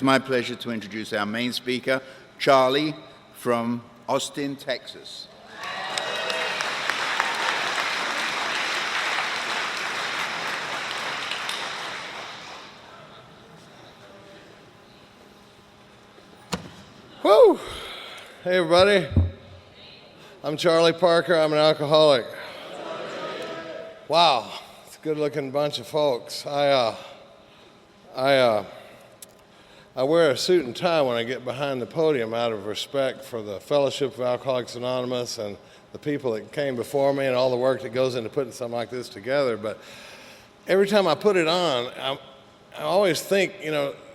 my pleasure to introduce our main speaker, Carlie from Austin, Texas. Woo! Hey, everybody. I'm Charlie Parker. I'm an alcoholic. Wow, it's a good-looking bunch of folks. I wear a suit and tie when I get behind the podium out of respect for the Fellowship of Alcoholics Anonymous and the people that came before me and all the work that goes into putting something like this together. But every time I put it on, I always think,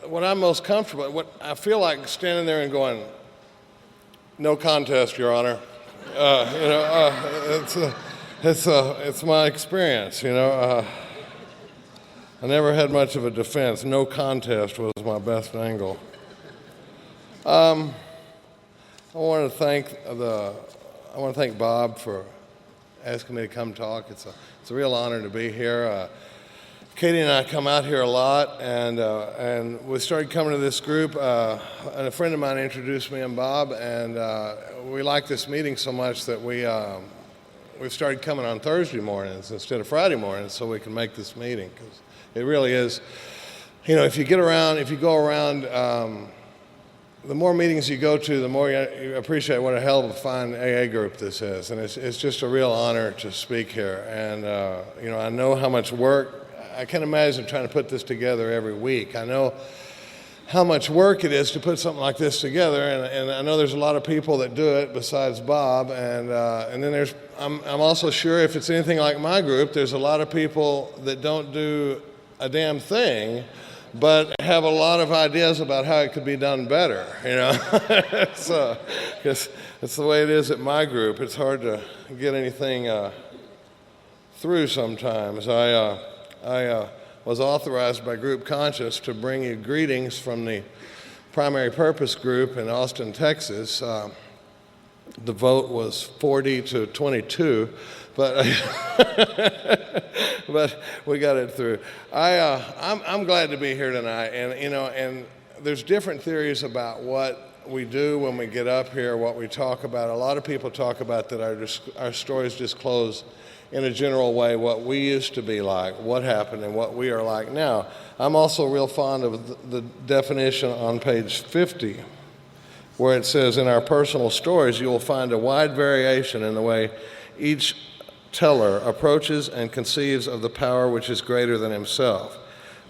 what I'm most comfortable, what I feel like standing there and going, "No contest, Your Honor." It's my experience, I never had much of a defense. No contest was my best angle. I want to thank Bob for asking me to come talk. It's a real honor to be here. Katie and I come out here a lot, and we started coming to this group. And a friend of mine introduced me and Bob, and we like this meeting so much that we've started coming on Thursday mornings instead of Friday mornings, so we can make this meeting, because it really is. If you go around, the more meetings you go to, the more you appreciate what a hell of a fine AA group this is, and it's just a real honor to speak here. And I know how much work. I can't imagine trying to put this together every week. I know how much work it is to put something like this together, and I know there's a lot of people that do it besides Bob, and then I'm also sure if it's anything like my group, there's a lot of people that don't do a damn thing, but have a lot of ideas about how it could be done better, because it's the way it is at my group. It's hard to get anything through sometimes. I was authorized by Group Conscious to bring you greetings from the Primary Purpose Group in Austin, Texas. The vote was 40 to 22, but but we got it through. I'm glad to be here tonight, and there's different theories about what we do when we get up here, what we talk about. A lot of people talk about that our stories disclose in a general way what we used to be like, what happened, and what we are like now. I'm also real fond of the definition on page 50, where it says, "In our personal stories, you will find a wide variation in the way each teller approaches and conceives of the power which is greater than himself.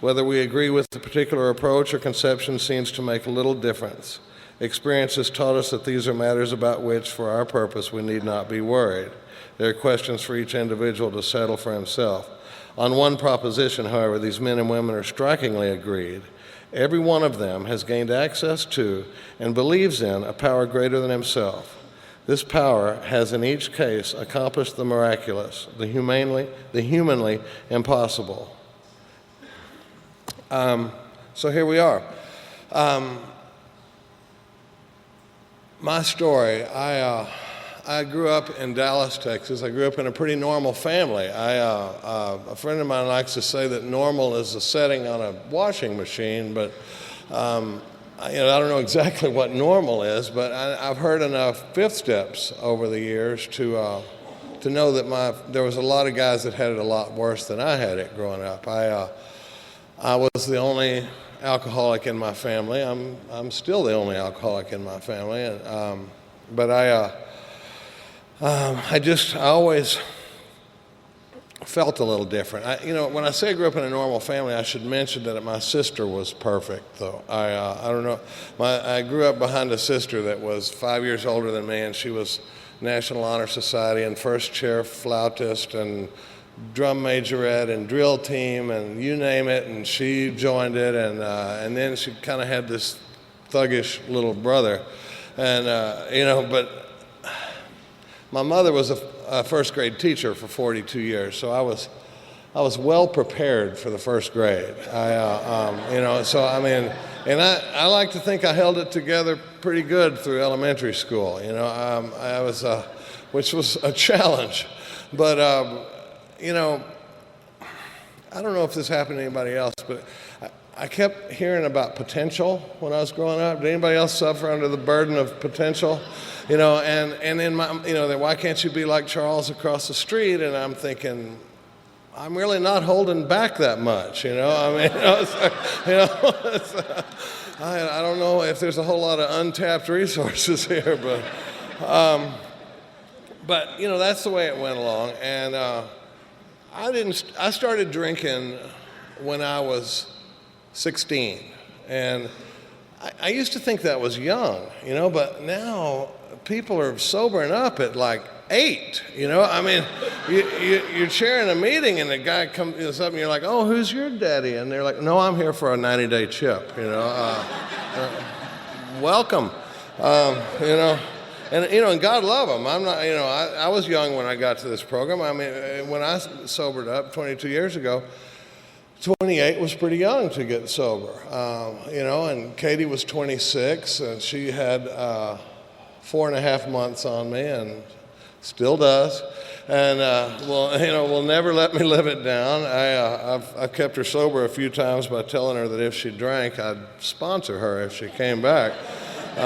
Whether we agree with the particular approach or conception seems to make little difference. Experience has taught us that these are matters about which, for our purpose, we need not be worried. There are questions for each individual to settle for himself. On one proposition, however, these men and women are strikingly agreed. Every one of them has gained access to and believes in a power greater than himself. This power has in each case accomplished the miraculous, the humanly impossible." So here we are. My story, I grew up in Dallas, Texas. I grew up in a pretty normal family. A friend of mine likes to say that normal is a setting on a washing machine, but I don't know exactly what normal is, but I've heard enough fifth steps over the years to know that there was a lot of guys that had it a lot worse than I had it growing up. I was the only alcoholic in my family. I'm still the only alcoholic in my family, but I always felt a little different. When I say I grew up in a normal family, I should mention that my sister was perfect, though. I don't know. I grew up behind a sister that was 5 years older than me, and she was National Honor Society and first chair flautist and drum majorette and drill team and you name it, and she joined it, and then she kind of had this thuggish little brother, and but my mother was a first grade teacher for 42 years, so I was well prepared for the first grade. I like to think I held it together pretty good through elementary school. Which was a challenge, but I don't know if this happened to anybody else, but I kept hearing about potential when I was growing up. Did anybody else suffer under the burden of potential? And in my, then why can't you be like Charles across the street? And I'm thinking, I'm really not holding back that much, I mean, it's like, I don't know if there's a whole lot of untapped resources here, but that's the way it went along. And I started drinking when I was 16, and I used to think that was young, but now people are sobering up at like 8, I mean, you're chairing a meeting and the guy comes up and you're like, oh, who's your daddy? And they're like, no, I'm here for a 90-day chip, welcome, and God love them. I'm not, I was young when I got to this program. I mean, when I sobered up 22 years ago, 28 was pretty young to get sober, and Katie was 26, and she had 4.5 months on me, and still does, and will never let me live it down. I've kept her sober a few times by telling her that if she drank, I'd sponsor her if she came back. We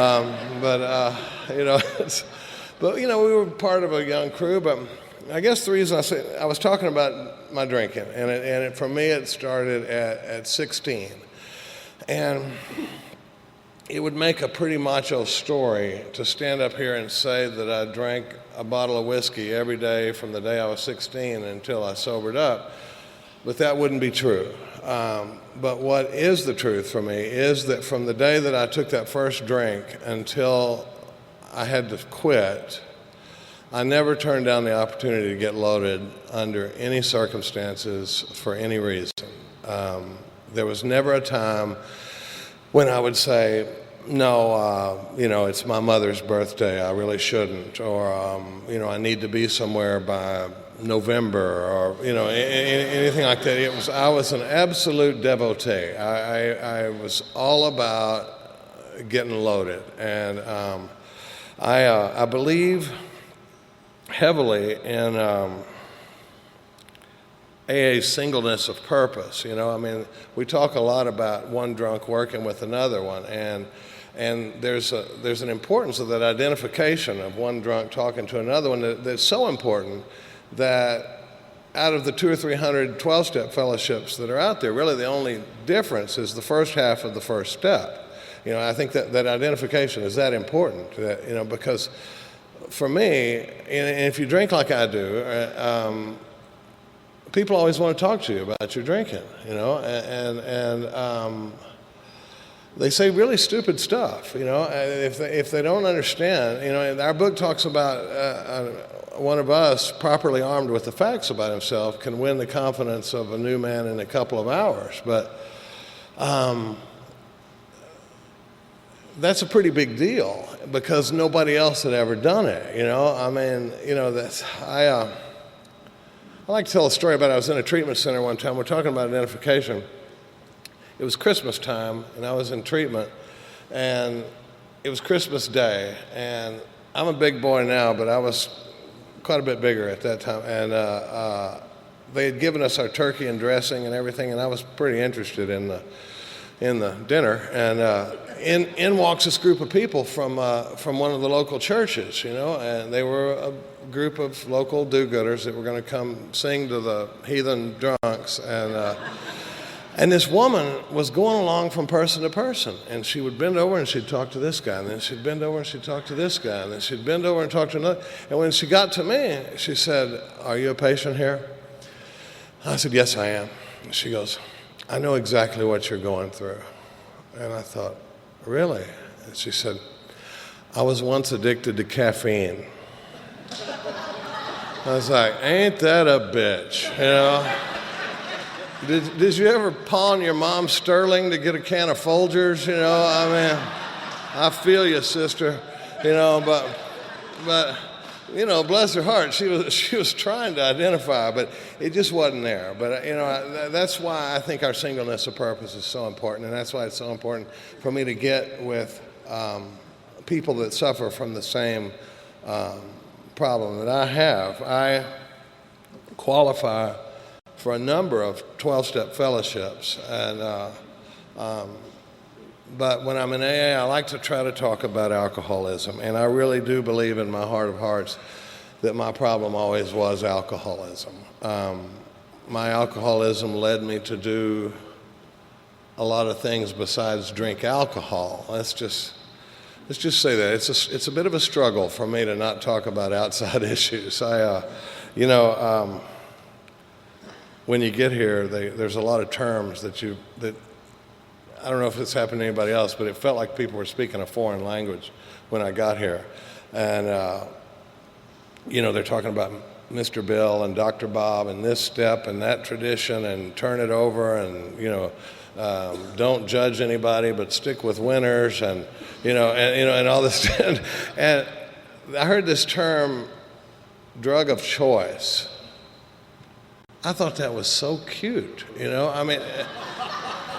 were part of a young crew, but I guess the reason I was talking about my drinking, and for me it started at 16, and it would make a pretty macho story to stand up here and say that I drank a bottle of whiskey every day from the day I was 16 until I sobered up, but that wouldn't be true. But what is the truth for me is that from the day that I took that first drink until I had to quit, I never turned down the opportunity to get loaded under any circumstances for any reason. There was never a time when I would say, no, it's my mother's birthday, I really shouldn't, or, I need to be somewhere by November, or, anything like that. I was an absolute devotee. I was all about getting loaded, and I believe heavily in AA's singleness of purpose. I mean, we talk a lot about one drunk working with another one, and there's an importance of that identification of one drunk talking to another one that's so important that out of the 200 or 300 12-step fellowships that are out there, really the only difference is the first half of the first step. I think that identification is that important, because for me, and if you drink like I do, people always want to talk to you about your drinking, and they say really stupid stuff, if they don't understand. Our book talks about one of us properly armed with the facts about himself can win the confidence of a new man in a couple of hours, but that's a pretty big deal because nobody else had ever done it, I mean, I like to tell a story about I was in a treatment center one time. We're talking about identification. It was Christmas time, and I was in treatment, and it was Christmas Day, and I'm a big boy now, but I was quite a bit bigger at that time, and they had given us our turkey and dressing and everything, and I was pretty interested in the dinner, and in walks this group of people from one of the local churches, and they were a group of local do-gooders that were going to come sing to the heathen drunks, and this woman was going along from person to person, and she would bend over and she'd talk to this guy, and then she'd bend over and she'd talk to this guy, and then she'd bend over and talk to another, and when she got to me, she said, "Are you a patient here?" I said, "Yes, I am." And she goes, "I know exactly what you're going through." And I thought, "Really?" And she said, "I was once addicted to caffeine." I was like, ain't that a bitch, Did you ever pawn your mom's Sterling to get a can of Folgers, I mean, I feel you, sister, but bless her heart, she was trying to identify, but it just wasn't there. But, that's why I think our singleness of purpose is so important, and that's why it's so important for me to get with people that suffer from the same problem that I have. I qualify for a number of 12-step fellowships, and But when I'm in AA, I like to try to talk about alcoholism. And I really do believe in my heart of hearts that my problem always was alcoholism. My alcoholism led me to do a lot of things besides drink alcohol. Let's just say that. It's a bit of a struggle for me to not talk about outside issues. When you get here, there's a lot of terms that I don't know if it's happened to anybody else, but it felt like people were speaking a foreign language when I got here. And, they're talking about Mr. Bill and Dr. Bob and this step and that tradition and turn it over and, don't judge anybody but stick with winners and, and all this. And I heard this term, drug of choice. I thought that was so cute,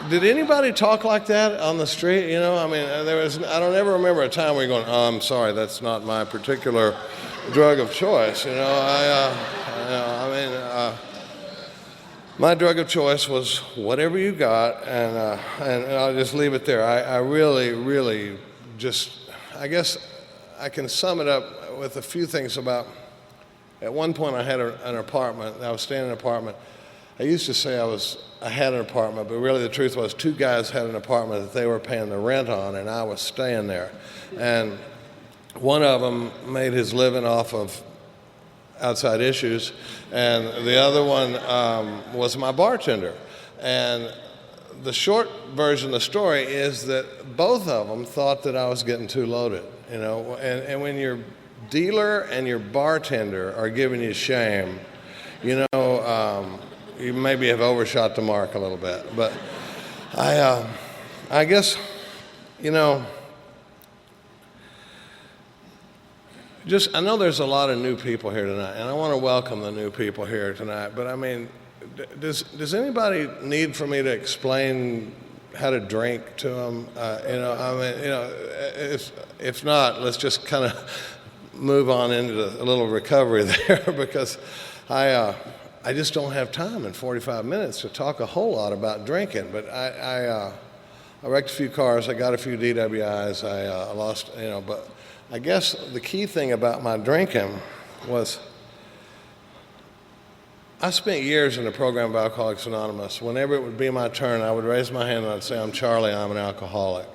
Did anybody talk like that on the street? I don't ever remember a time where you're going, oh, I'm sorry, that's not my particular drug of choice. My drug of choice was whatever you got, and I'll just leave it there. I really, really I guess I can sum it up with a few things about. At one point, I had an apartment. I was staying in an apartment. I used to say I had an apartment, but really the truth was 2 guys had an apartment that they were paying the rent on, and I was staying there. And one of them made his living off of outside issues, and the other one was my bartender. And the short version of the story is that both of them thought that I was getting too loaded, and when your dealer and your bartender are giving you shame, you maybe have overshot the mark a little bit. But I guess, I know there's a lot of new people here tonight, and I want to welcome the new people here tonight. But does anybody need for me to explain how to drink to them? If not, let's just kind of move on into a little recovery there, because I just don't have time in 45 minutes to talk a whole lot about drinking. But I wrecked a few cars. I got a few DWIs. I lost, but I guess the key thing about my drinking was I spent years in the program of Alcoholics Anonymous. Whenever it would be my turn, I would raise my hand and I'd say, I'm Charlie, I'm an alcoholic.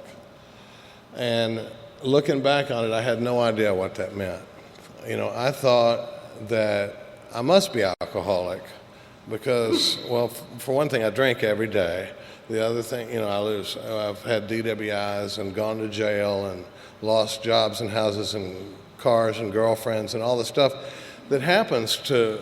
And looking back on it, I had no idea what that meant. I thought that I must be alcoholic because, well, for one thing, I drink every day. The other thing, I've had DWIs and gone to jail and lost jobs and houses and cars and girlfriends and all the stuff that happens to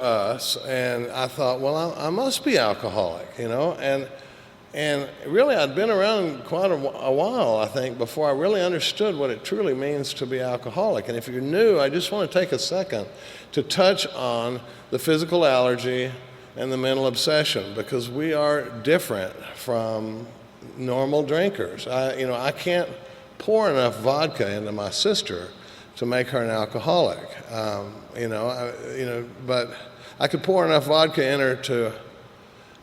us. And I thought, well, I must be alcoholic, And really, I'd been around quite a while, I think, before I really understood what it truly means to be alcoholic. And if you're new, I just want to take a second to touch on the physical allergy and the mental obsession, because we are different from normal drinkers. I can't pour enough vodka into my sister to make her an alcoholic. But I could pour enough vodka in her to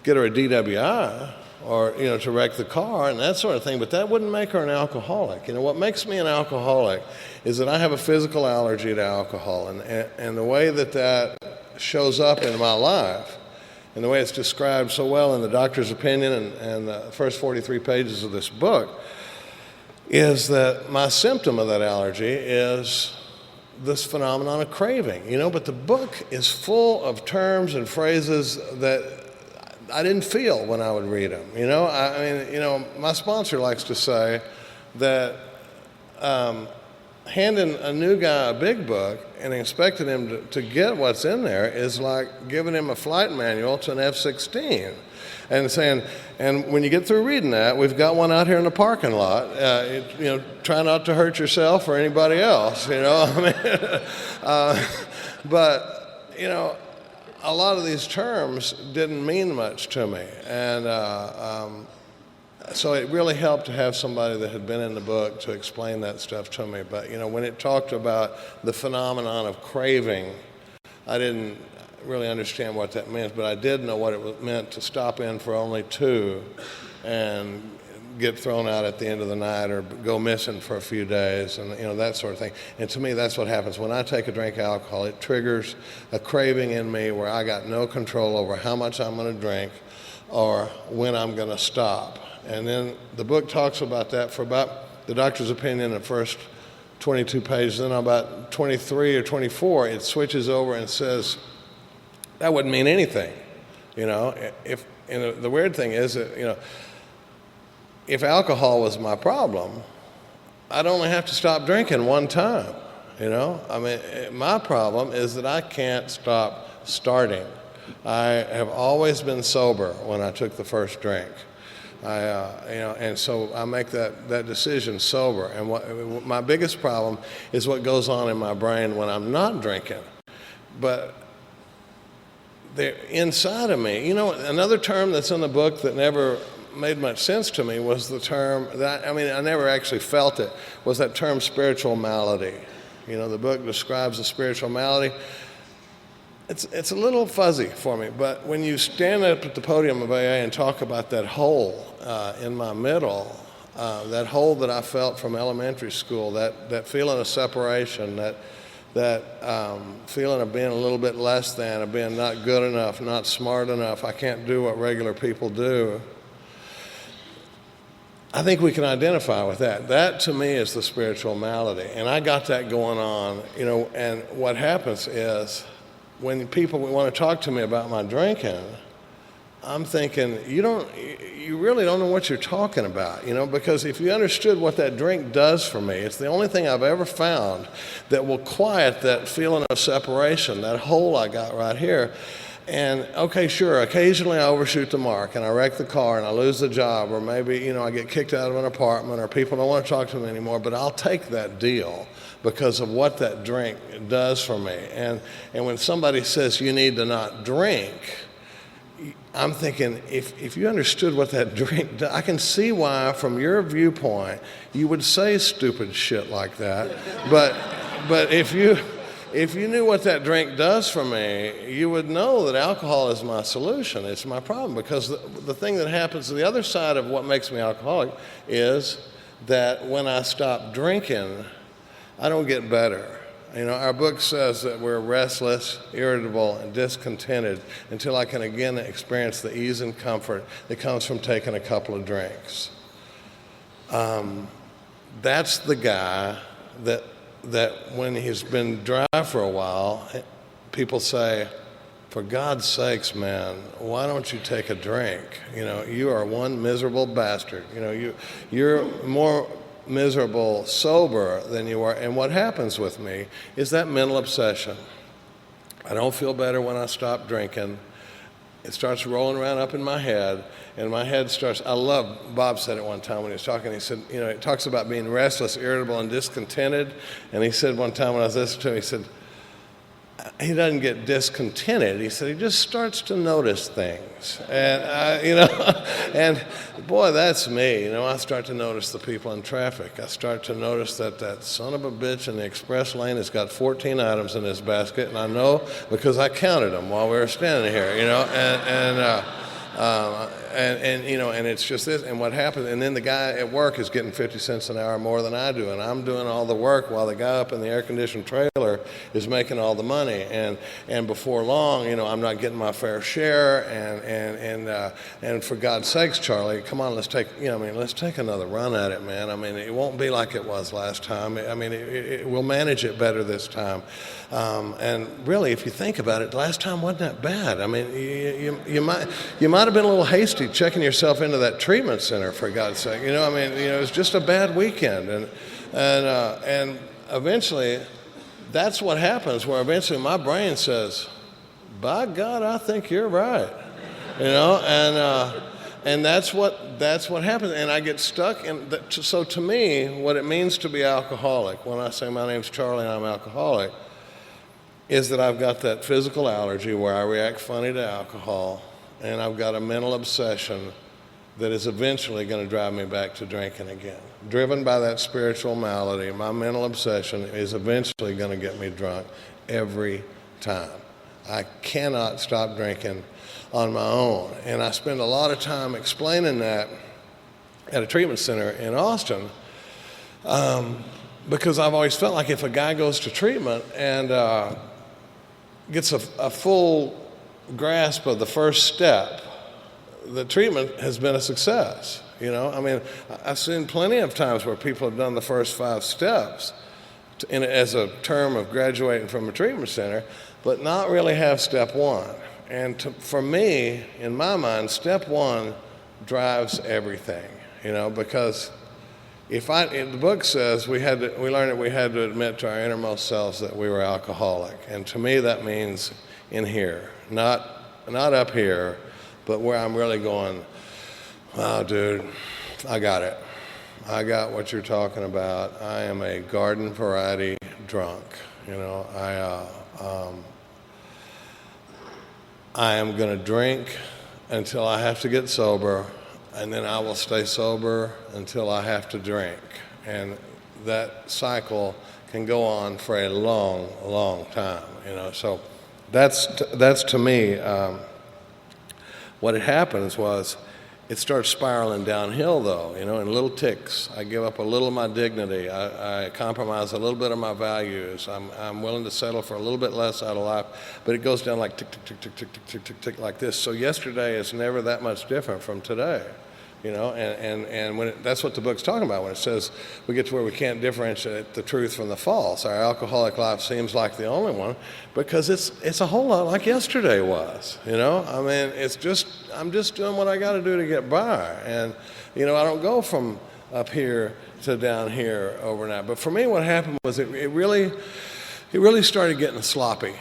get her a DWI, or to wreck the car and that sort of thing, but that wouldn't make her an alcoholic. What makes me an alcoholic is that I have a physical allergy to alcohol, and the way that shows up in my life, and the way it's described so well in the doctor's opinion and the first 43 pages of this book, is that my symptom of that allergy is this phenomenon of craving. But the book is full of terms and phrases that I didn't feel when I would read them. My sponsor likes to say that handing a new guy a big book and expecting him to get what's in there is like giving him a flight manual to an F-16 and saying, and when you get through reading that, we've got one out here in the parking lot. Try not to hurt yourself or anybody else. But a lot of these terms didn't mean much to me, and so it really helped to have somebody that had been in the book to explain that stuff to me. But when it talked about the phenomenon of craving, I didn't really understand what that meant, but I did know what it meant to stop in for only 2 and get thrown out at the end of the night or go missing for a few days, and that sort of thing. And to me, that's what happens when I take a drink of alcohol. It triggers a craving in me where I got no control over how much I'm going to drink or when I'm going to stop. And then the book talks about that for about the doctor's opinion, the first 22 pages. Then about 23 or 24, it switches over and says that wouldn't mean anything. The weird thing is that if alcohol was my problem, I'd only have to stop drinking one time. My problem is that I can't stop starting. I have always been sober when I took the first drink. And so I make that decision sober. And my biggest problem is what goes on in my brain when I'm not drinking. But inside of me, another term that's in the book that never made much sense to me was the term that I never actually felt it, was that term spiritual malady. The book describes a spiritual malady. It's a little fuzzy for me, but when you stand up at the podium of AA and talk about that hole in my middle, that hole that I felt from elementary school, that feeling of separation, that feeling of being a little bit less than, of being not good enough, not smart enough, I can't do what regular people do. I think we can identify with that. That, to me, is the spiritual malady. And I got that going on, and what happens is when people want to talk to me about my drinking, I'm thinking, you really don't know what you're talking about, because if you understood what that drink does for me, it's the only thing I've ever found that will quiet that feeling of separation, that hole I got right here. And okay, sure, occasionally I overshoot the mark and I wreck the car and I lose the job, or maybe, I get kicked out of an apartment or people don't want to talk to me anymore, but I'll take that deal because of what that drink does for me. And when somebody says you need to not drink, I'm thinking, if you understood what that drink does, I can see why, from your viewpoint, you would say stupid shit like that. But if you knew what that drink does for me, you would know that alcohol is my solution. It's my problem, because the thing that happens, the other side of what makes me alcoholic is that when I stop drinking, I don't get better. Our book says that we're restless, irritable, and discontented until I can again experience the ease and comfort that comes from taking a couple of drinks. That's the guy that when he's been dry for a while, people say, for God's sakes, man, why don't you take a drink? You are one miserable bastard. You're more miserable sober than you are. And what happens with me is that mental obsession. I don't feel better when I stop drinking. It starts rolling around up in my head, and my head starts, Bob said it one time when he was talking, he said, it talks about being restless, irritable, and discontented, and he said one time when I was listening to him, he said, he doesn't get discontented, he said, he just starts to notice things, and, and boy, that's me, I start to notice the people in traffic. I start to notice that son of a bitch in the express lane has got 14 items in his basket, and I know because I counted them while we were standing here, and it's just this, and what happens, and then the guy at work is getting 50 cents an hour more than I do, and I'm doing all the work while the guy up in the air-conditioned trailer is making all the money, and before long, I'm not getting my fair share, and for God's sakes, Charlie, come on, let's take another run at it, man. It won't be like it was last time. We'll manage it better this time. And really, if you think about it, last time wasn't that bad. You might have been a little hasty checking yourself into that treatment center, for God's sake. It was just a bad weekend, and eventually, that's what happens. Where eventually my brain says, "By God, I think you're right," and that's what happens. And I get stuck in that. So to me, what it means to be alcoholic, when I say my name's Charlie and I'm alcoholic, is that I've got that physical allergy where I react funny to alcohol, and I've got a mental obsession that is eventually going to drive me back to drinking again. Driven by that spiritual malady, my mental obsession is eventually going to get me drunk every time. I cannot stop drinking on my own, and I spend a lot of time explaining that at a treatment center in Austin, because I've always felt like if a guy goes to treatment and gets a full grasp of the first step, the treatment has been a success. You know, I mean, I've seen plenty of times where people have done the first 5 steps as a term of graduating from a treatment center, but not really have step 1. And for me, in my mind, step 1 drives everything, you know, because the book says we learned that we had to admit to our innermost selves that we were alcoholic. And to me, that means in here, not up here, but where I'm really going, wow, dude, I got it. I got what you're talking about. I am a garden variety drunk. You know, I am going to drink until I have to get sober, and then I will stay sober until I have to drink. And that cycle can go on for a long, long time. You know, so that's to me. What had happens was it starts spiraling downhill, though, you know, in little ticks. I give up a little of my dignity. I compromise a little bit of my values. I'm willing to settle for a little bit less out of life, but it goes down like tick, tick, tick, tick, tick, tick, tick, tick, tick, like this. So yesterday is never that much different from today, you know, and when that's what the book's talking about when it says we get to where we can't differentiate the truth from the false. Our alcoholic life seems like the only one because it's a whole lot like yesterday was, you know. I mean, I'm just doing what I got to do to get by, and you know, I don't go from up here to down here overnight. But for me, what happened was it really started getting sloppy.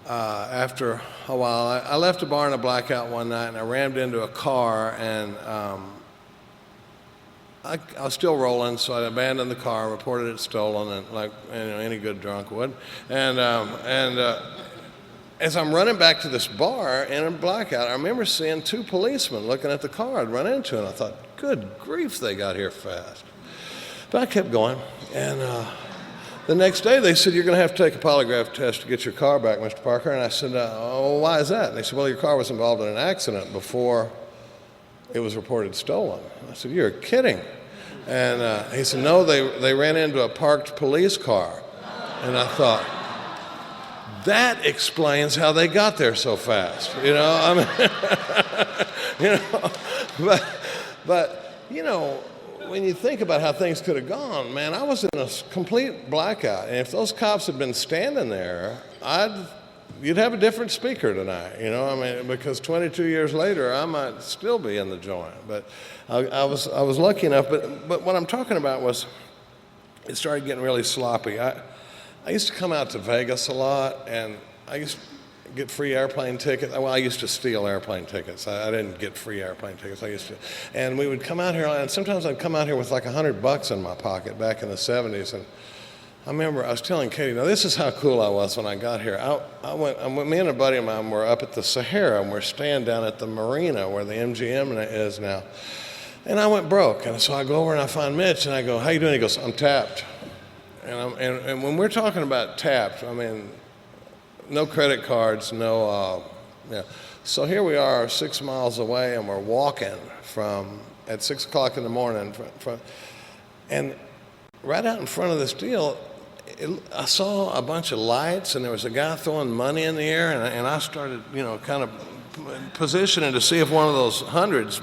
After a while, I left a bar in a blackout one night, and I rammed into a car, and I was still rolling, so I abandoned the car, reported it stolen, and like any good drunk would. And as I'm running back to this bar in a blackout, I remember seeing 2 policemen looking at the car I'd run into, and I thought, good grief, they got here fast. But I kept going, and the next day they said, you're going to have to take a polygraph test to get your car back, Mr. Parker. And I said, oh, why is that? And they said, well, your car was involved in an accident before it was reported stolen. I said, you're kidding. And he said, no, they ran into a parked police car. And I thought, that explains how they got there so fast. You know, I mean, you know, but you know, when you think about how things could have gone, man, I was in a complete blackout. And if those cops had been standing there, you'd have a different speaker tonight, you know? I mean, because 22 years later, I might still be in the joint. But I was lucky enough. But what I'm talking about was it started getting really sloppy. I used to come out to Vegas a lot, and I used to get free airplane tickets. Well, I used to steal airplane tickets. I didn't get free airplane tickets. And we would come out here, and sometimes I'd come out here with like $100 in my pocket back in the 70s. And I remember I was telling Katie, now this is how cool I was when I got here. Me and a buddy of mine were up at the Sahara, and we're staying down at the marina where the MGM is now. And I went broke, and so I go over and I find Mitch, and I go, how you doing? He goes, I'm tapped. And when we're talking about tapped, I mean, no credit cards, no, yeah. So here we are 6 miles away, and we're walking at 6 o'clock in the morning, and right out in front of this deal, I saw a bunch of lights, and there was a guy throwing money in the air, and I started, you know, kind of positioning to see if one of those hundreds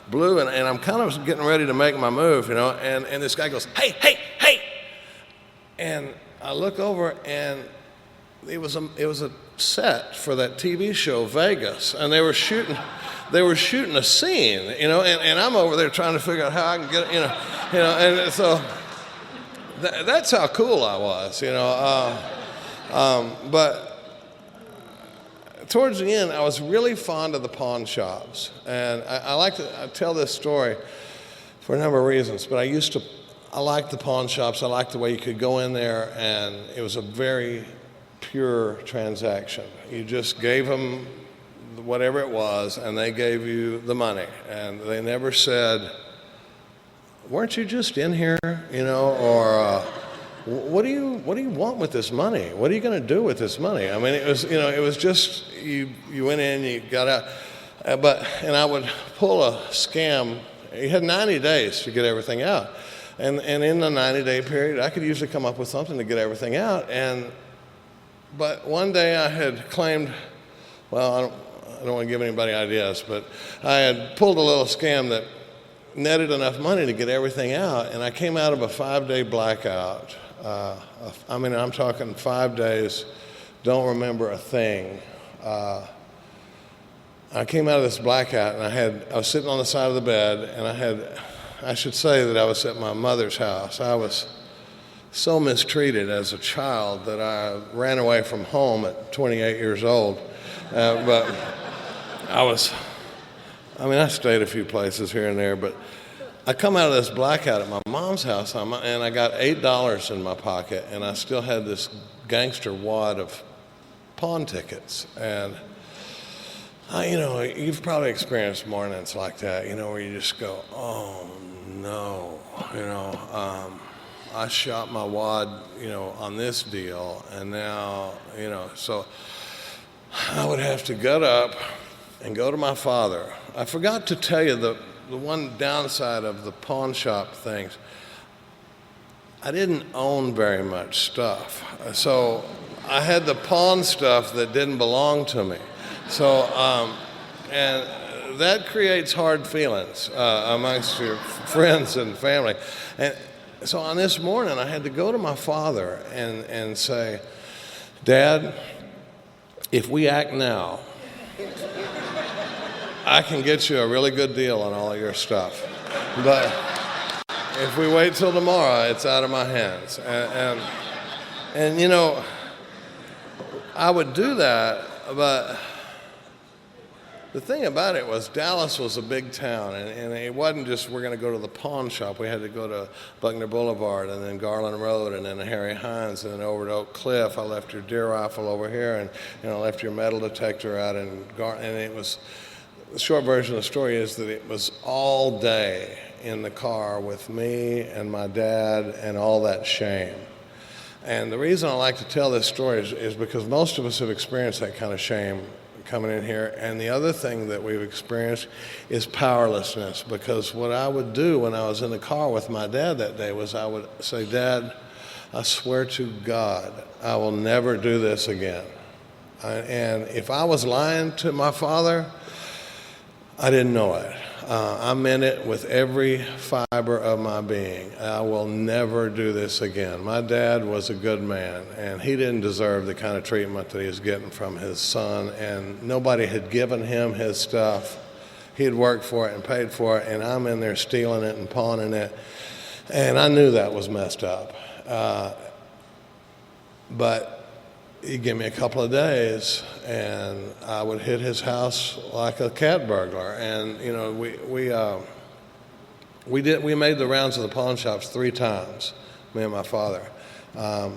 blew, and I'm kind of getting ready to make my move, you know, and this guy goes, hey, hey, hey! And I look over, and it was a set for that TV show Vegas, and they were shooting a scene, you know, and I'm over there trying to figure out how I can get, you know, and so that's how cool I was, you know. But towards the end, I was really fond of the pawn shops, and I tell this story for a number of reasons, but I liked the pawn shops. I liked the way you could go in there, and it was a very pure transaction. You just gave them whatever it was, and they gave you the money. And they never said, weren't you just in here, you know, or what do you want with this money? What are you going to do with this money? I mean, it was just, you went in, you got out. And I would pull a scam you had 90 days to get everything out. And in the 90-day period, I could usually come up with something to get everything out. But one day I had claimed, well, I don't want to give anybody ideas, but I had pulled a little scam that netted enough money to get everything out, and I came out of a 5-day blackout. I'm talking 5 days, don't remember a thing. I came out of this blackout, and I was sitting on the side of the bed, and I should say that I was at my mother's house. I was so mistreated as a child that I ran away from home at 28 years old. But I stayed a few places here and there, but I come out of this blackout at my mom's house, and I got $8 in my pocket, and I still had this gangster wad of pawn tickets. And you've probably experienced mornings like that, where you just go, oh no, I shot my wad, on this deal, and now, so I would have to get up and go to my father. I forgot to tell you the one downside of the pawn shop things. I didn't own very much stuff, so I had the pawn stuff that didn't belong to me. So, and that creates hard feelings amongst your friends and family. And so on this morning, I had to go to my father and say, Dad, if we act now, I can get you a really good deal on all of your stuff. But if we wait till tomorrow, it's out of my hands. And I would do that, but the thing about it was Dallas was a big town, and it wasn't just we're going to go to the pawn shop. We had to go to Buckner Boulevard and then Garland Road and then Harry Hines and then over to Oak Cliff. I left your deer rifle over here and left your metal detector out and it was, the short version of the story is that it was all day in the car with me and my dad and all that shame. And the reason I like to tell this story is because most of us have experienced that kind of shame coming in here. And the other thing that we've experienced is powerlessness, because what I would do when I was in the car with my dad that day was I would say, Dad, I swear to God, I will never do this again. And if I was lying to my father, I didn't know it. I meant it with every fiber of my being. I will never do this again. My dad was a good man, and he didn't deserve the kind of treatment that he was getting from his son, and nobody had given him his stuff. He had worked for it and paid for it, and I'm in there stealing it and pawning it, and I knew that was messed up. But he'd give me a couple of days, and I would hit his house like a cat burglar. And we made the rounds of the pawn shops 3 times, me and my father. So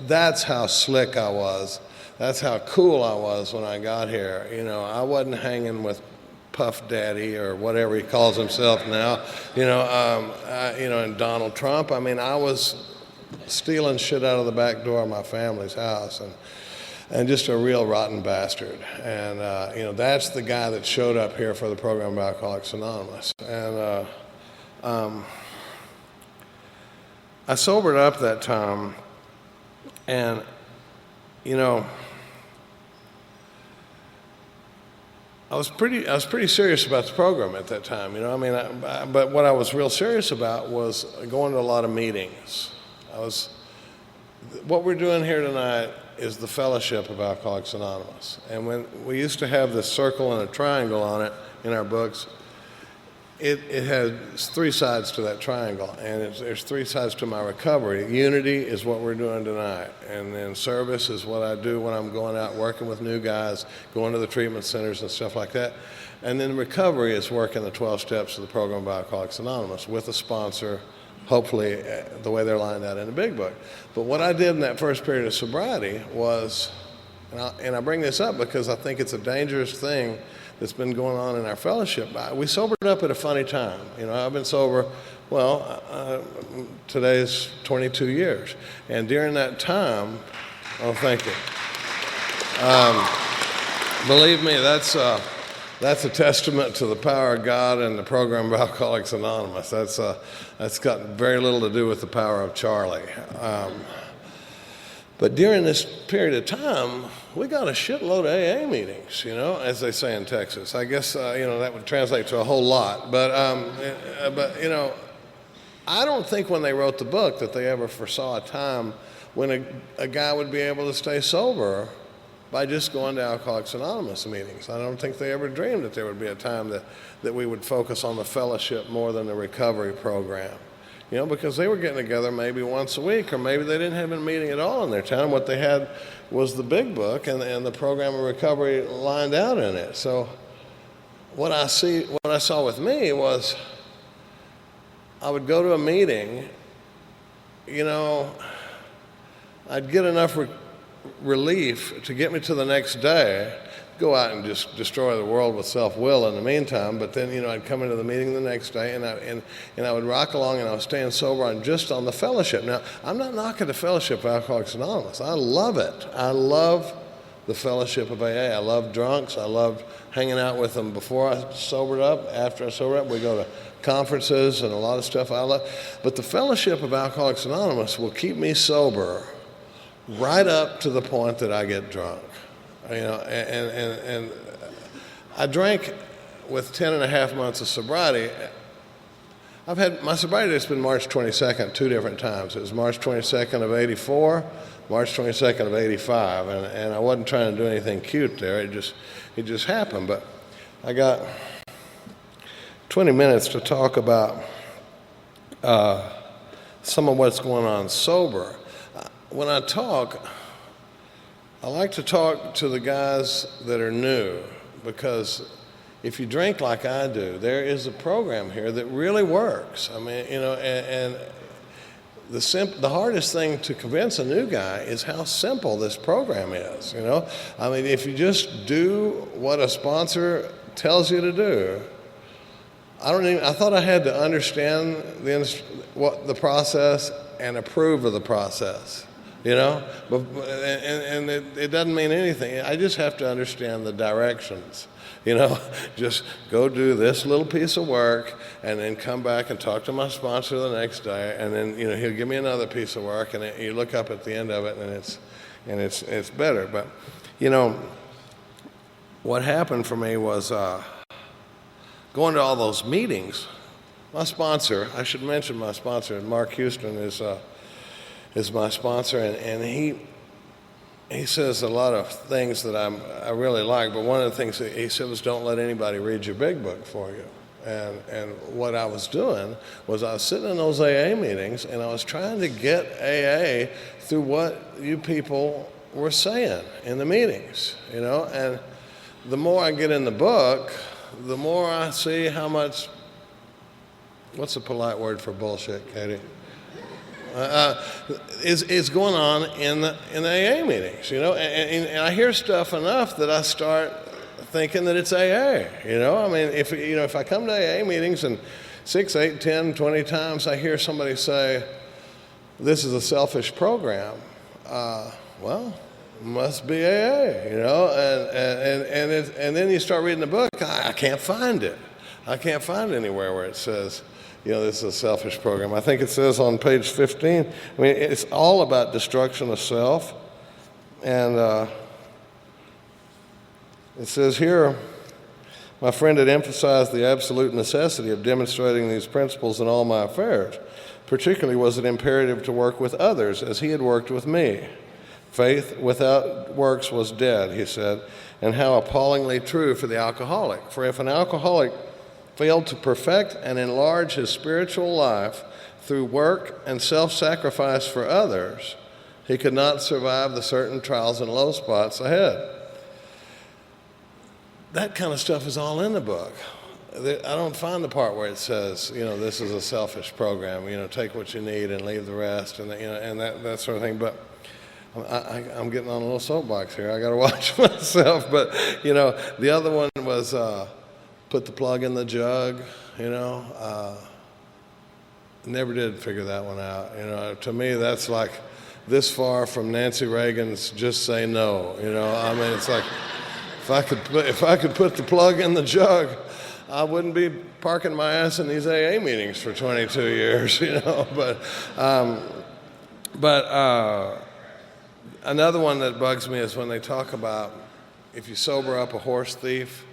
that's how slick I was. That's how cool I was when I got here. I wasn't hanging with Puff Daddy or whatever he calls himself now. And Donald Trump. I was stealing shit out of the back door of my family's house, and just a real rotten bastard. And that's the guy that showed up here for the program of Alcoholics Anonymous. And I sobered up that time, and I was pretty serious about the program at that time. But what I was real serious about was going to a lot of meetings. What we're doing here tonight is the Fellowship of Alcoholics Anonymous. And when we used to have this circle and a triangle on it in our books, it has 3 sides to that triangle, and there's 3 sides to my recovery. Unity is what we're doing tonight, and then service is what I do when I'm going out working with new guys, going to the treatment centers and stuff like that. And then recovery is working the 12 steps of the program of Alcoholics Anonymous with a sponsor, hopefully the way they're lined out in the big book. But what I did in that first period of sobriety was, and I bring this up because I think it's a dangerous thing that's been going on in our fellowship. We sobered up at a funny time. I've been sober, today's 22 years. And during that time, thank you. Believe me, that's a testament to the power of God and the program of Alcoholics Anonymous. That's got very little to do with the power of Charlie. But during this period of time, we got a shitload of AA meetings, as they say in Texas. I guess, that would translate to a whole lot. But I don't think when they wrote the book that they ever foresaw a time when a guy would be able to stay sober by just going to Alcoholics Anonymous meetings. I don't think they ever dreamed that there would be a time that we would focus on the fellowship more than the recovery program. Because they were getting together maybe once a week, or maybe they didn't have a meeting at all in their town. What they had was the big book and the program of recovery lined out in it. So what I saw with me was I would go to a meeting, I'd get enough relief to get me to the next day, go out and just destroy the world with self-will in the meantime, but then, I'd come into the meeting the next day and I would rock along, and I was staying sober on the fellowship. Now, I'm not knocking the fellowship of Alcoholics Anonymous. I love it. I love the fellowship of AA. I love drunks. I loved hanging out with them before I sobered up, after I sobered up. We go to conferences and a lot of stuff I love. But the fellowship of Alcoholics Anonymous will keep me sober right up to the point that I get drunk. And I drank with 10 and a half months of sobriety. I've had my sobriety date's been March 22nd 2 different times. It was March 22nd of 84, March 22nd of 85, and I wasn't trying to do anything cute there. It just happened. But I got 20 minutes to talk about some of what's going on sober. When I talk, I like to talk to the guys that are new, because if you drink like I do, there is a program here that really works. I mean, and the hardest thing to convince a new guy is how simple this program is, I mean, if you just do what a sponsor tells you to do, I thought I had to understand the process and approve of the process. But it doesn't mean anything. I just have to understand the directions. Just go do this little piece of work, and then come back and talk to my sponsor the next day, and then he'll give me another piece of work, and you look up at the end of it, and it's better. But what happened for me was going to all those meetings. My sponsor, I should mention my sponsor, Mark Houston is my sponsor, and he says a lot of things that I really like, but one of the things that he said was, don't let anybody read your big book for you. And what I was doing was I was sitting in those AA meetings, and I was trying to get AA through what you people were saying in the meetings, and the more I get in the book, the more I see how much, what's a polite word for bullshit, Katie? Is going on in the AA meetings, and I hear stuff enough that I start thinking that it's AA, I mean, if I come to AA meetings and 6, 8, 10, 20 times I hear somebody say, this is a selfish program, well, must be AA, and then you start reading the book, I can't find it. I can't find anywhere where it says, this is a selfish program. I think it says on page 15, I mean, it's all about destruction of self. And it says here, my friend had emphasized the absolute necessity of demonstrating these principles in all my affairs. Particularly was it imperative to work with others as he had worked with me. Faith without works was dead, he said, and how appallingly true for the alcoholic. For if an alcoholic failed to perfect and enlarge his spiritual life through work and self-sacrifice for others, he could not survive the certain trials and low spots ahead. That kind of stuff is all in the book. I don't find the part where it says, this is a selfish program, take what you need and leave the rest, and that sort of thing. But I'm getting on a little soapbox here. I got to watch myself. But the other one was put the plug in the jug. Never did figure that one out. To me, that's like this far from Nancy Reagan's "just say no." I mean, it's like if I could put the plug in the jug, I wouldn't be parking my ass in these AA meetings for 22 years, you know. But another one that bugs me is when they talk about if you sober up a horse thief.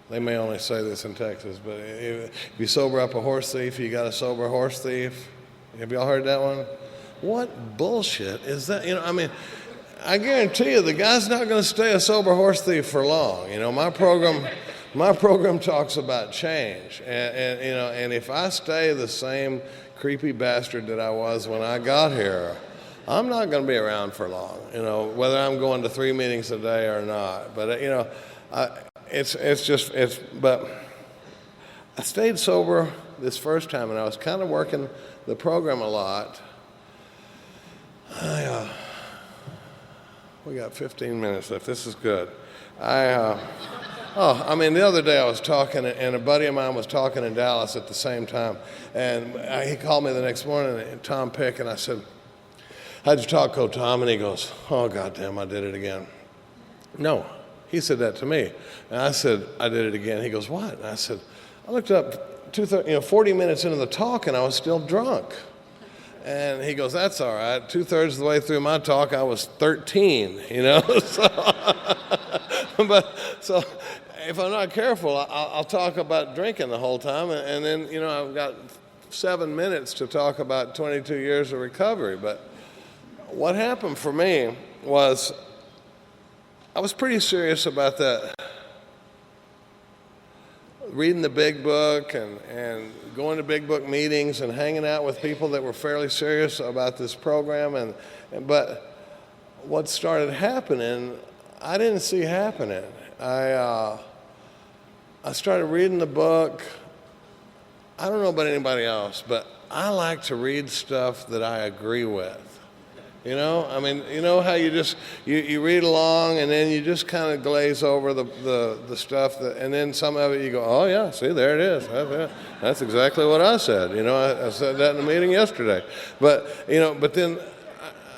They may only say this in Texas, but if you sober up a horse thief, you got to sober a horse thief. Have y'all heard that one? What bullshit is that? You know, I mean, I guarantee you the guy's not going to stay a sober horse thief for long. You know, my program talks about change, and you know, and if I stay the same creepy bastard that I was when I got here, I'm not going to be around for long. You know, whether I'm going to 3 meetings a day or not. But you know, But I stayed sober this first time, and I was kind of working the program a lot. We got 15 minutes left. This is good. The other day I was talking, and a buddy of mine was talking in Dallas at the same time, and he called me the next morning, Tom Pick, and I said, "How'd you talk, Coach Tom?" And he goes, "Oh, goddamn, I did it again." No. He said that to me. And I said, "I did it again." He goes, "What?" And I said, "I looked up 40 minutes into the talk and I was still drunk." And he goes, "That's all right. 2/3 of the way through my talk, I was 13, you know." So if I'm not careful, I'll talk about drinking the whole time. And then, you know, I've got 7 minutes to talk about 22 years of recovery. But what happened for me was I was pretty serious about that. Reading the big book and going to big book meetings and hanging out with people that were fairly serious about this program. But what started happening, I didn't see happening. I started reading the book. I don't know about anybody else, but I like to read stuff that I agree with. You know, I mean, you know how you just, you read along and then you just kind of glaze over the stuff, and then some of it you go, "Oh yeah, see, there it is. That's exactly what I said. You know, I said that in a meeting yesterday." But, you know, but then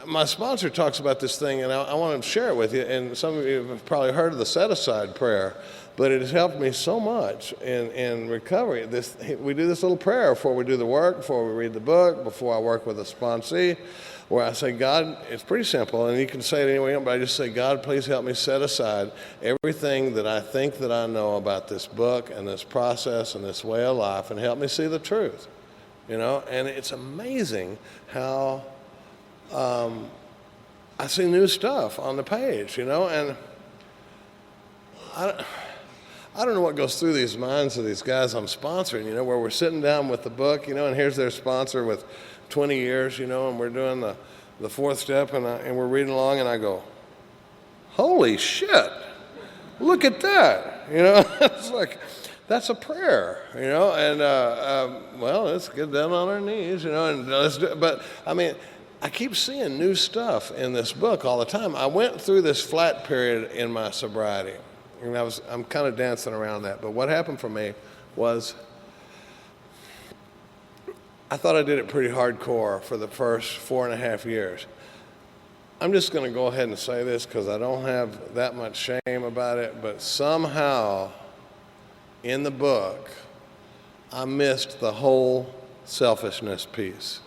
my sponsor talks about this thing, and I want to share it with you, and some of you have probably heard of the set-aside prayer, but it has helped me so much in recovery. We do this little prayer before we do the work, before we read the book, before I work with a sponsee, where I say, "God," it's pretty simple, and you can say it anyway, but I just say, "God, please help me set aside everything that I think that I know about this book and this process and this way of life, and help me see the truth." You know, and it's amazing how I see new stuff on the page, you know, and I don't know what goes through these minds of these guys I'm sponsoring, you know, where we're sitting down with the book, you know, and here's their sponsor with 20 years, you know, and we're doing the fourth step, and we're reading along, and I go, "Holy shit, look at that," you know. It's like, that's a prayer, you know, and well, let's get down on our knees, you know, and let's do it. But I mean, I keep seeing new stuff in this book all the time. I went through this flat period in my sobriety, and I'm kind of dancing around that. But what happened for me was I thought I did it pretty hardcore for the first 4.5 years. I'm just going to go ahead and say this because I don't have that much shame about it, but somehow in the book, I missed the whole selfishness piece.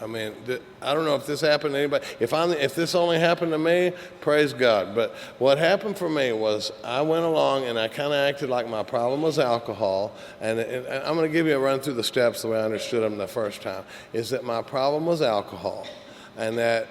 I mean, I don't know if this happened to anybody. If this only happened to me, praise God. But what happened for me was I went along and I kind of acted like my problem was alcohol. And I'm going to give you a run through the steps the way I understood them the first time. Is that my problem was alcohol, and that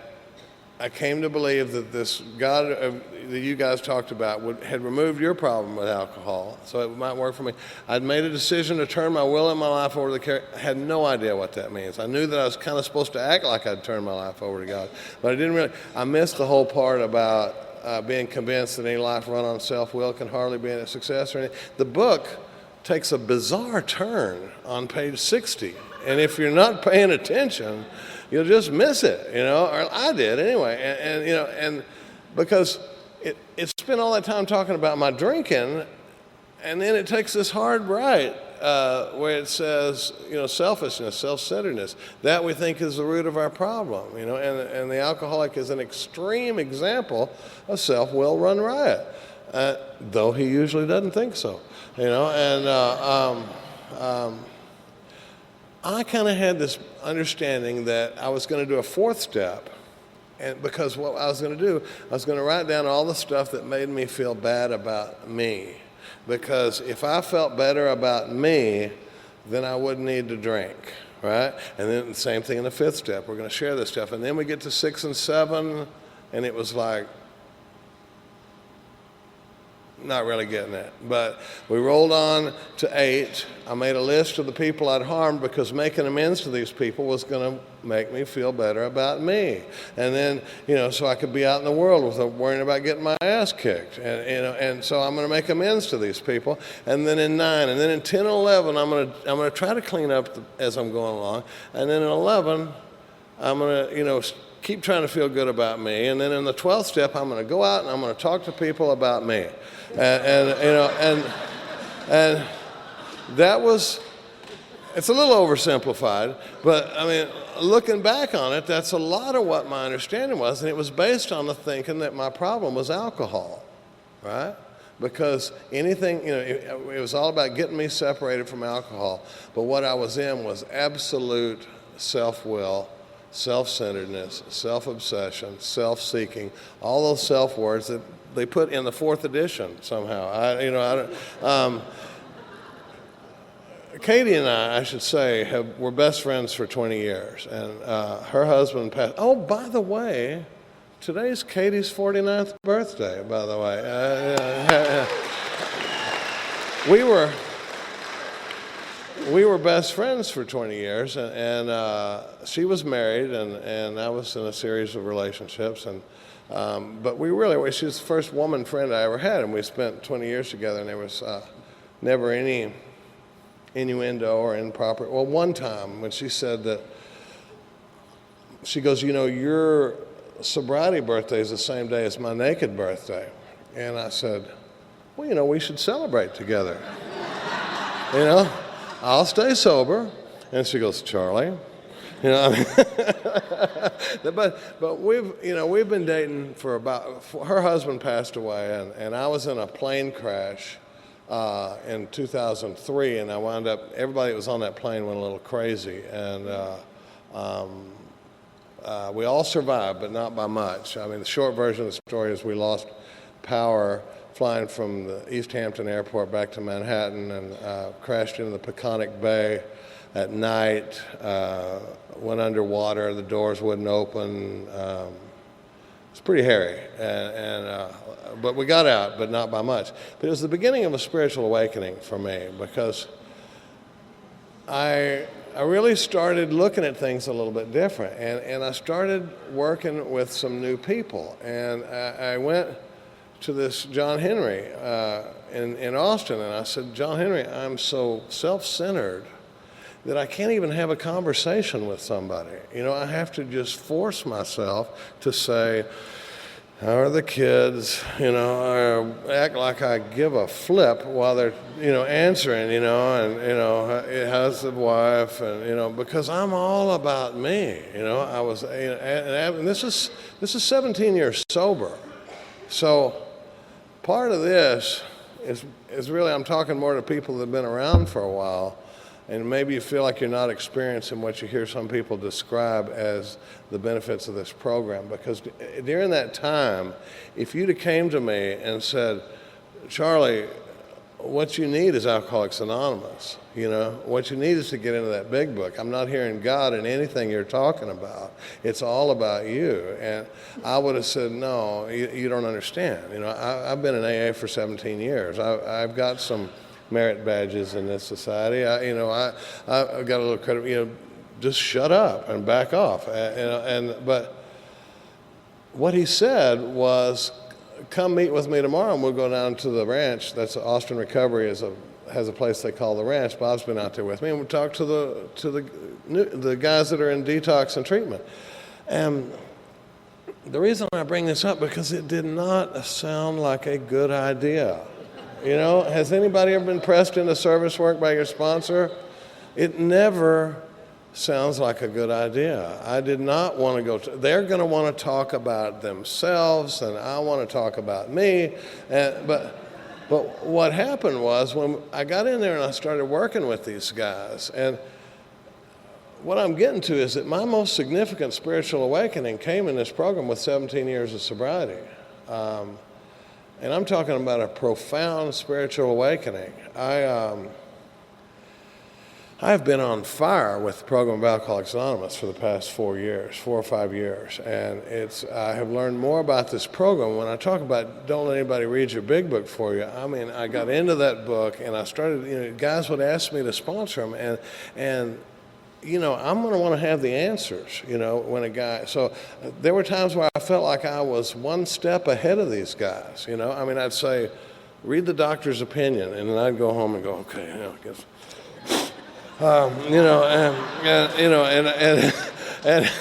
I came to believe that this God that you guys talked about had removed your problem with alcohol, so it might work for me. I'd made a decision to turn my will and my life over to the care. I had no idea what that means. I knew that I was kind of supposed to act like I'd turn my life over to God, but I didn't really. I missed the whole part about being convinced that any life run on self-will can hardly be a success or anything. The book takes a bizarre turn on page 60, and if you're not paying attention, you'll just miss it, you know, or I did anyway. And you know, and because it spent all that time talking about my drinking, and then it takes this hard right where it says, you know, selfishness, self-centeredness, that we think is the root of our problem, you know, and the alcoholic is an extreme example of self-will run riot. though he usually doesn't think so, you know. And I kind of had this understanding that I was going to do a fourth step, and because what I was going to do, I was going to write down all the stuff that made me feel bad about me. Because if I felt better about me, then I wouldn't need to drink, right? And then the same thing in the fifth step. We're going to share this stuff. And then we get to 6 and 7, and it was like, not really getting it. But we rolled on to 8. I made a list of the people I'd harmed because making amends to these people was going to make me feel better about me. And then, you know, so I could be out in the world without worrying about getting my ass kicked. And, you know, and so I'm going to make amends to these people. And then in 9, and then in 10 and 11, I'm going to try to clean up as I'm going along. And then in 11, I'm going to, you know, keep trying to feel good about me. And then in the 12th step, I'm going to go out and I'm going to talk to people about me. And you know, and that was, it's a little oversimplified, but I mean, looking back on it, that's a lot of what my understanding was, and it was based on the thinking that my problem was alcohol, right? Because anything, you know, it was all about getting me separated from alcohol, but what I was in was absolute self-will, self-centeredness, self-obsession, self-seeking, all those self-words that they put in the 4th edition somehow. Katie and I should say, were best friends for 20 years. And her husband passed. Oh, by the way, today's Katie's 49th birthday, by the way. We were best friends for 20 years, and she was married, and I was in a series of relationships. But she was the first woman friend I ever had, and we spent 20 years together, and there was never any innuendo or improper. Well, one time when she said that, she goes, you know, your sobriety birthday is the same day as my naked birthday. And I said, well, you know, we should celebrate together. You know, I'll stay sober. And she goes, Charlie. You know, but we've been dating for her husband passed away, and I was in a plane crash in 2003, and I wound up, everybody that was on that plane went a little crazy, and we all survived, but not by much. I mean, the short version of the story is we lost power flying from the East Hampton airport back to Manhattan, and crashed into the Peconic Bay at night, went underwater, the doors wouldn't open. It's pretty hairy, but we got out, but not by much. But it was the beginning of a spiritual awakening for me, because I really started looking at things a little bit different, and I started working with some new people. And I went to this John Henry in Austin, and I said, John Henry, I'm so self-centered that I can't even have a conversation with somebody. You know, I have to just force myself to say, how are the kids, you know, or act like I give a flip while they're, you know, answering, you know, and, you know, how's the wife, and, you know, because I'm all about me, you know. I was, and this is 17 years sober. So part of this is really, I'm talking more to people that have been around for a while. And maybe you feel like you're not experiencing what you hear some people describe as the benefits of this program. Because during that time, if you'd have came to me and said, Charlie, what you need is Alcoholics Anonymous. You know, what you need is to get into that big book. I'm not hearing God in anything you're talking about. It's all about you. And I would have said, no, you don't understand. You know, I've been in AA for 17 years. I've got some merit badges in this society. I got a little credit. You know, just shut up and back off. But what he said was, come meet with me tomorrow, and we'll go down to the ranch. That's Austin Recovery has a place they call the ranch. Bob's been out there with me, and we'll talk to the guys that are in detox and treatment. And the reason I bring this up, because it did not sound like a good idea. You know, has anybody ever been pressed into service work by your sponsor? It never sounds like a good idea. I did not want to go they're going to want to talk about themselves, and I want to talk about me. But what happened was when I got in there and I started working with these guys, and what I'm getting to is that my most significant spiritual awakening came in this program with 17 years of sobriety. And I'm talking about a profound spiritual awakening. I've been on fire with the program of Alcoholics Anonymous for the past 4 or 5 years. And I have learned more about this program. When I talk about don't let anybody read your big book for you, I mean, I got into that book and I started, guys would ask me to sponsor them. And I'm going to want to have the answers, when a guy, so there were times where I felt like I was one step ahead of these guys, I'd say, read the doctor's opinion, and then I'd go home and go, okay, I guess, and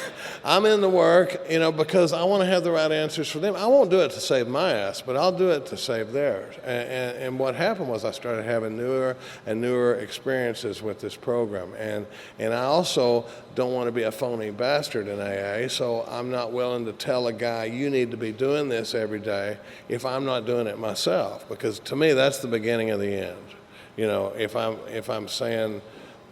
I'm in the work, because I want to have the right answers for them. I won't do it to save my ass, but I'll do it to save theirs. And what happened was I started having newer and newer experiences with this program. And I also don't want to be a phony bastard in AA, so I'm not willing to tell a guy, you need to be doing this every day if I'm not doing it myself. Because to me, that's the beginning of the end. If I'm saying,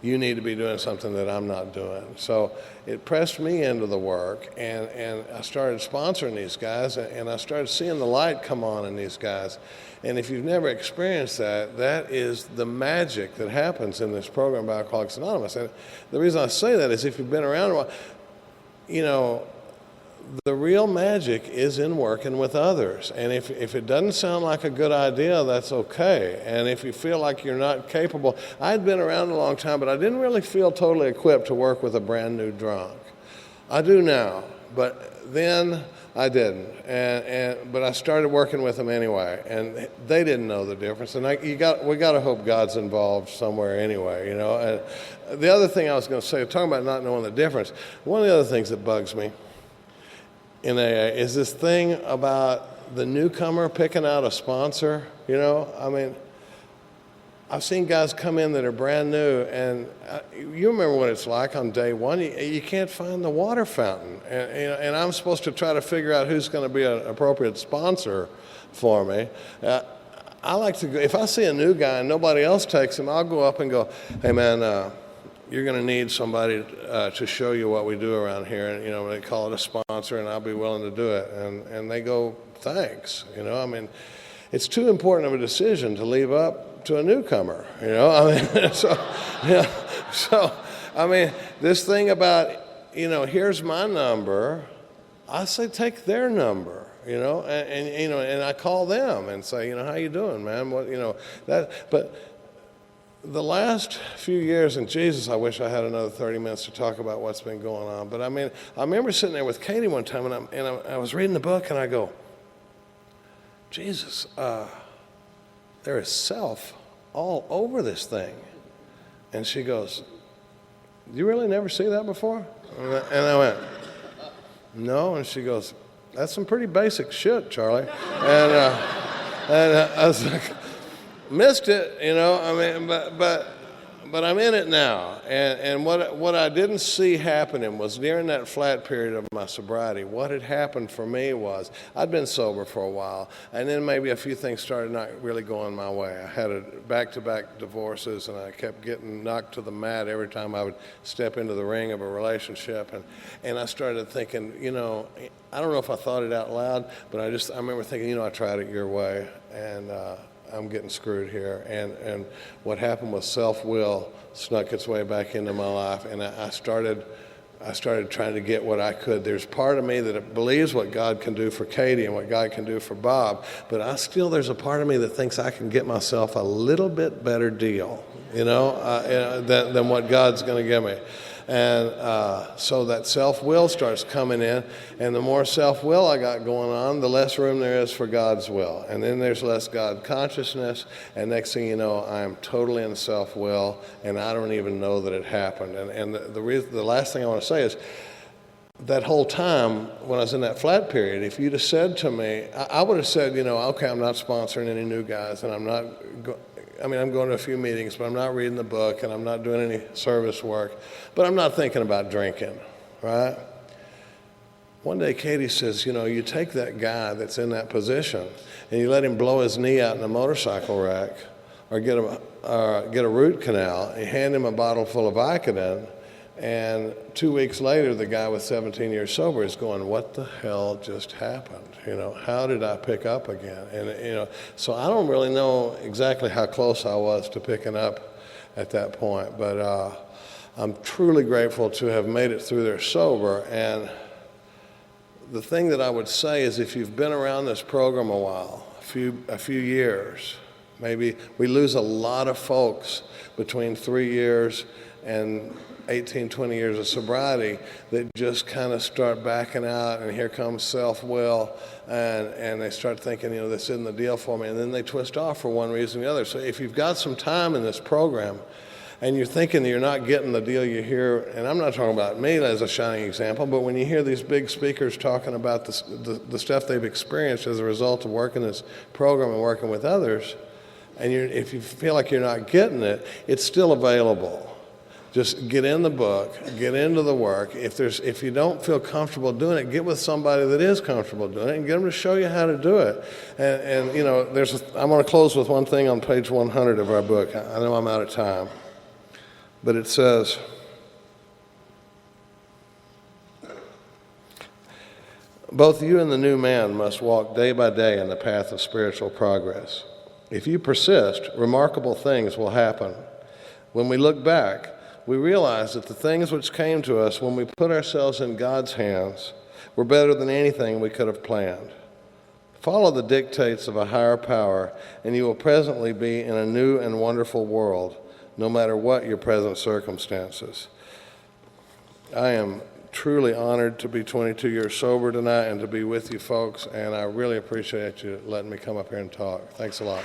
you need to be doing something that I'm not doing. So it pressed me into the work, and I started sponsoring these guys, and I started seeing the light come on in these guys. And if you've never experienced that, that is the magic that happens in this program by Alcoholics Anonymous. And the reason I say that is if you've been around a while, the real magic is in working with others. And if it doesn't sound like a good idea, that's okay. And if you feel like you're not capable, I'd been around a long time, but I didn't really feel totally equipped to work with a brand new drunk. I do now, but then I didn't. But I started working with them anyway, and they didn't know the difference. And we got to hope God's involved somewhere anyway, And the other thing I was going to say, talking about not knowing the difference, one of the other things that bugs me in AA is this thing about the newcomer picking out a sponsor. I've seen guys come in that are brand new, and you remember what it's like on day one. You can't find the water fountain, and I'm supposed to try to figure out who's going to be an appropriate sponsor for me. I like to go, if I see a new guy and nobody else takes him, I'll go up and go, hey man, you're going to need somebody to show you what we do around here. And, they call it a sponsor, and I'll be willing to do it. And they go, thanks. It's too important of a decision to leave up to a newcomer, this thing about, here's my number, I say take their number. And I call them and say, how you doing, man? But the last few years, and Jesus, I wish I had another 30 minutes to talk about what's been going on. But I remember sitting there with Katie one time, and I was reading the book, and I go, Jesus, there is self all over this thing. And she goes, you really never see that before? And I went, no. And she goes, that's some pretty basic shit, Charlie. And I was like, missed it, but I'm in it now. And what I didn't see happening was during that flat period of my sobriety, what had happened for me was I'd been sober for a while, and then maybe a few things started not really going my way. I had back-to-back divorces, and I kept getting knocked to the mat every time I would step into the ring of a relationship. And I started thinking, I don't know if I thought it out loud, but I remember thinking, I tried it your way, and I'm getting screwed here. And what happened was self-will snuck its way back into my life, and I started trying to get what I could. There's part of me that believes what God can do for Katie and what God can do for Bob, but there's a part of me that thinks I can get myself a little bit better deal, than what God's going to give me. And so that self-will starts coming in, and the more self-will I got going on, the less room there is for God's will. And then there's less God consciousness, and next thing you know, I'm totally in self-will, and I don't even know that it happened. And the last thing I want to say is, that whole time when I was in that flat period, if you'd have said to me, I would have said, okay, I'm not sponsoring any new guys, and I'm not I mean, I'm going to a few meetings, but I'm not reading the book, and I'm not doing any service work, but I'm not thinking about drinking, right? One day Katie says, you know, you take that guy that's in that position and you let him blow his knee out in a motorcycle wreck or get a root canal, and you hand him a bottle full of Vicodin, and 2 weeks later, the guy with 17 years sober is going, what the hell just happened? You know, how did I pick up again? And, you know, so I don't really know exactly how close I was to picking up at that point, but I'm truly grateful to have made it through there sober. And the thing that I would say is, if you've been around this program a while, a few years, maybe we lose a lot of folks between 3 years and 18, 20 years of sobriety that just kind of start backing out, and here comes self-will, and they start thinking, you know, this isn't the deal for me, and then they twist off for one reason or the other. So if you've got some time in this program and you're thinking that you're not getting the deal you hear, and I'm not talking about me as a shining example, but when you hear these big speakers talking about the stuff they've experienced as a result of working this program and working with others, and if you feel like you're not getting it, it's still available. Just get in the book, get into the work. If you don't feel comfortable doing it, get with somebody that is comfortable doing it and get them to show you how to do it. And you know, I'm going to close with one thing on page 100 of our book. I know I'm out of time, but it says, both you and the new man must walk day by day in the path of spiritual progress. If you persist, remarkable things will happen. When we look back, we realize that the things which came to us when we put ourselves in God's hands were better than anything we could have planned. Follow the dictates of a higher power, and you will presently be in a new and wonderful world, no matter what your present circumstances. I am truly honored to be 22 years sober tonight and to be with you folks, and I really appreciate you letting me come up here and talk. Thanks a lot.